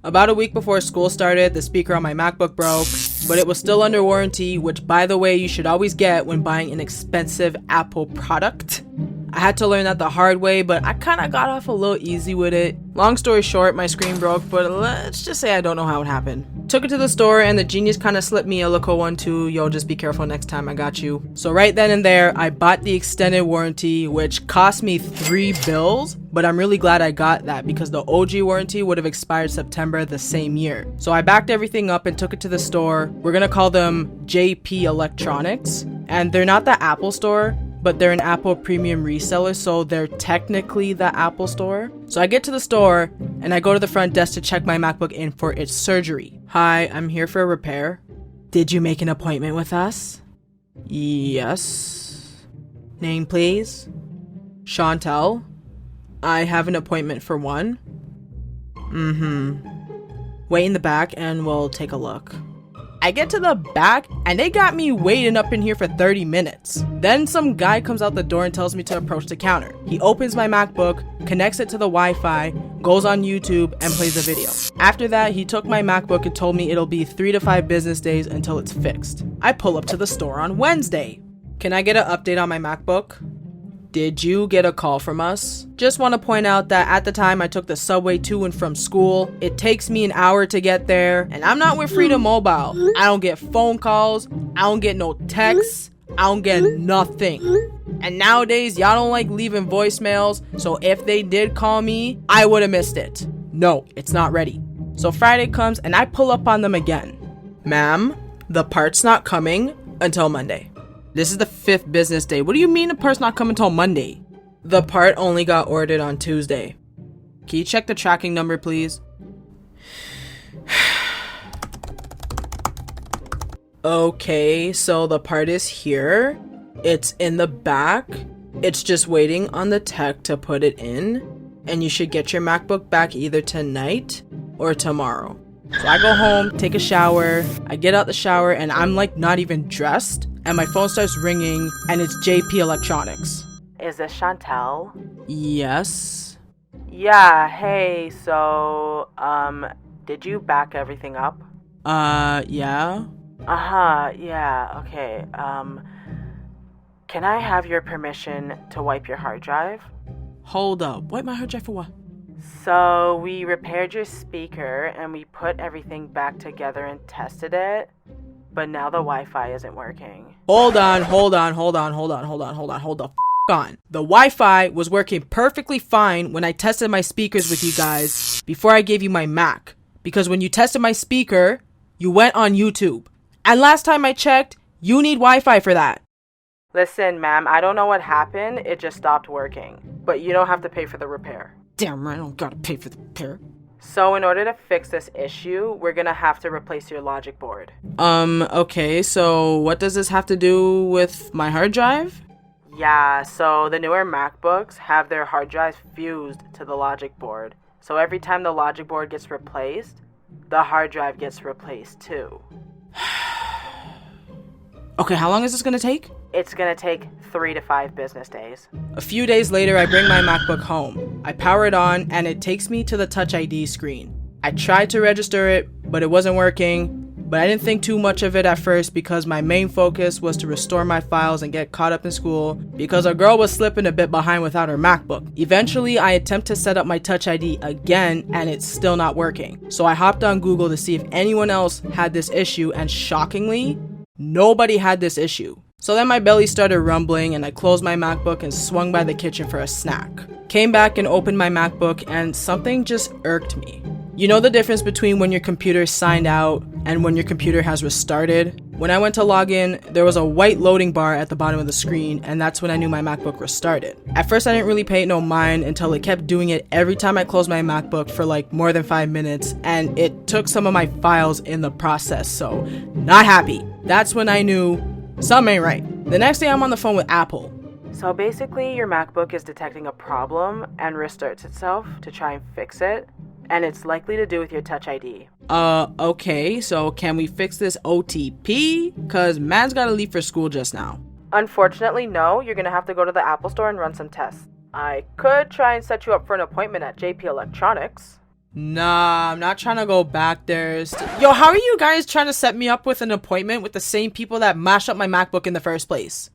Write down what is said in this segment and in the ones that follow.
About a week before school started, the speaker on my MacBook broke, but it was still under warranty, which by the way, you should always get when buying an expensive Apple product. I had to learn that the hard way, but I kind of got off a little easy with it. Long story short, my screen broke, but let's just say I don't know how it happened. Took it to the store and the genius kind of slipped me a local one too. Yo, just be careful next time, I got you. So right then and there, I bought the extended warranty, which cost me $3, but I'm really glad I got that because the OG warranty would have expired September the same year. So I backed everything up and took it to the store. We're gonna call them JP Electronics, and they're not the Apple store, but they're an Apple premium reseller, so they're technically the Apple store. So I get to the store and I go to the front desk to check my MacBook in for its surgery. Hi, I'm here for a repair. Did you make an appointment with us? Yes. Name please? Chantel. I have an appointment for 1. Wait in the back and we'll take a look. I get to the back and they got me waiting up in here for 30 minutes. Then some guy comes out the door and tells me to approach the counter. He opens my MacBook, connects it to the Wi-Fi, goes on YouTube and plays a video. After that, he took my MacBook and told me it'll be 3 to 5 business days until it's fixed. I pull up to the store on Wednesday. Can I get an update on my MacBook? Did you get a call from us? Just want to point out that at the time I took the subway to and from school. It takes me an hour to get there, and I'm not with Freedom Mobile. I don't get phone calls, I don't get no texts, I don't get nothing. And nowadays, y'all don't like leaving voicemails, so if they did call me, I would have missed it. No, it's not ready. So Friday comes and I pull up on them again. Ma'am, the part's not coming until Monday. This is the 5th business day. What do you mean the part's not coming until Monday? The part only got ordered on Tuesday. Can you check the tracking number, please? Okay, so the part is here. It's in the back. It's just waiting on the tech to put it in. And you should get your MacBook back either tonight or tomorrow. So I go home, take a shower. I get out the shower and I'm like not even dressed. And my phone starts ringing and it's JP Electronics. Is this Chantel? Yes. Yeah, hey, so, did you back everything up? Yeah. Yeah, okay, can I have your permission to wipe your hard drive? Hold up, wipe my hard drive for what? So, we repaired your speaker and we put everything back together and tested it, but now the Wi-Fi isn't working. Hold on. The Wi-Fi was working perfectly fine when I tested my speakers with you guys before I gave you my Mac. Because when you tested my speaker, you went on YouTube. And last time I checked, you need Wi-Fi for that. Listen, ma'am, I don't know what happened. It just stopped working. But you don't have to pay for the repair. Damn right, I don't gotta pay for the repair. So in order to fix this issue, we're gonna have to replace your logic board. Okay, so what does this have to do with my hard drive? Yeah, so the newer MacBooks have their hard drives fused to the logic board. So every time the logic board gets replaced, the hard drive gets replaced too. Okay, how long is this gonna take? It's gonna take 3 to 5 business days. A few days later, I bring my MacBook home. I power it on and it takes me to the Touch ID screen. I tried to register it, but it wasn't working. But I didn't think too much of it at first because my main focus was to restore my files and get caught up in school because our girl was slipping a bit behind without her MacBook. Eventually, I attempt to set up my Touch ID again and it's still not working. So I hopped on Google to see if anyone else had this issue and shockingly, nobody had this issue. So then my belly started rumbling and I closed my MacBook and swung by the kitchen for a snack. Came back and opened my MacBook and something just irked me. You know the difference between when your computer signed out and when your computer has restarted? When I went to log in, there was a white loading bar at the bottom of the screen, and that's when I knew my MacBook restarted. At first I didn't really pay it no mind until it kept doing it every time I closed my MacBook for like more than 5 minutes, and it took some of my files in the process, so not happy. That's when I knew something ain't right. The next day I'm on the phone with Apple. So basically your MacBook is detecting a problem and restarts itself to try and fix it. And it's likely to do with your Touch ID. Okay, so can we fix this OTP? Cause man's gotta leave for school just now. Unfortunately, no. You're gonna have to go to the Apple store and run some tests. I could try and set you up for an appointment at JP Electronics. Nah, I'm not trying to go back there. Yo, how are you guys trying to set me up with an appointment with the same people that mashed up my MacBook in the first place?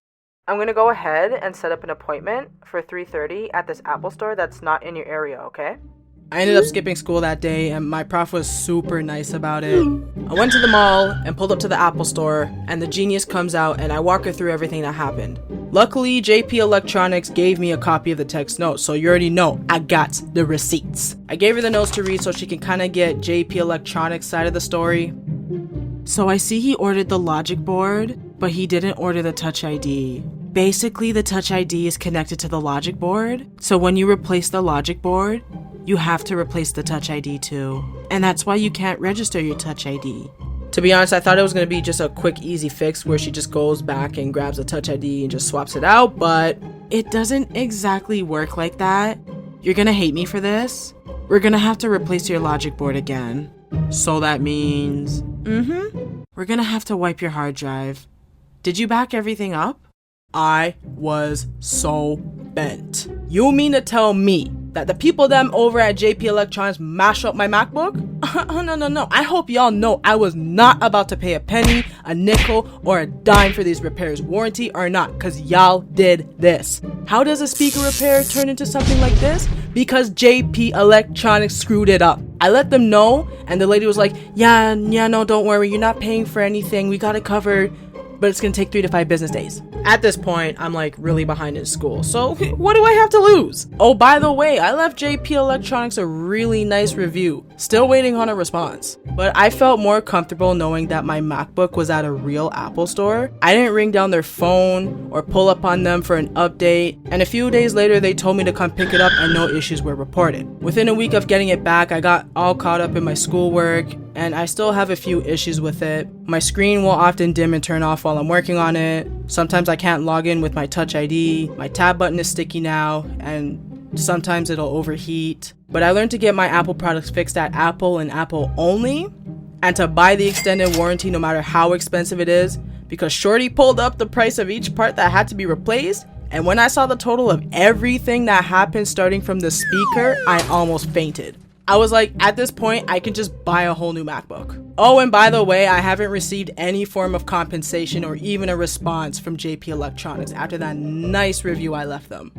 I'm gonna go ahead and set up an appointment for 3:30 at this Apple store that's not in your area, okay? I ended up skipping school that day and my prof was super nice about it. I went to the mall and pulled up to the Apple store and the genius comes out and I walk her through everything that happened. Luckily, JP Electronics gave me a copy of the text notes, so you already know I got the receipts. I gave her the notes to read so she can kind of get JP Electronics' side of the story. So I see he ordered the logic board, but he didn't order the Touch ID. Basically, the Touch ID is connected to the logic board, so when you replace the logic board, you have to replace the Touch ID too. And that's why you can't register your Touch ID. To be honest, I thought it was going to be just a quick, easy fix where she just goes back and grabs a Touch ID and just swaps it out, but it doesn't exactly work like that. You're going to hate me for this. We're going to have to replace your logic board again. So that means... We're going to have to wipe your hard drive. Did you back everything up? I was so bent. You mean to tell me that the people them over at JP Electronics mash up my MacBook? No. I hope y'all know I was not about to pay a penny, a nickel, or a dime for these repairs, warranty or not, cause y'all did this. How does a speaker repair turn into something like this? Because JP Electronics screwed it up. I let them know, and the lady was like, yeah, no, don't worry, you're not paying for anything, we got it covered, but it's gonna take 3 to 5 business days. At this point, I'm like really behind in school, so what do I have to lose? Oh, by the way, I left JP Electronics a really nice review. Still waiting on a response. But I felt more comfortable knowing that my MacBook was at a real Apple store. I didn't ring down their phone or pull up on them for an update, and a few days later they told me to come pick it up and no issues were reported. Within a week of getting it back, I got all caught up in my schoolwork, and I still have a few issues with it. My screen will often dim and turn off while I'm working on it. Sometimes I can't log in with my Touch ID. My tab button is sticky now, and sometimes it'll overheat. But I learned to get my Apple products fixed at Apple and Apple only, and to buy the extended warranty no matter how expensive it is, because Shorty pulled up the price of each part that had to be replaced, and when I saw the total of everything that happened starting from the speaker, I almost fainted. I was like, at this point, I can just buy a whole new MacBook. Oh, and by the way, I haven't received any form of compensation or even a response from JP Electronics after that nice review I left them.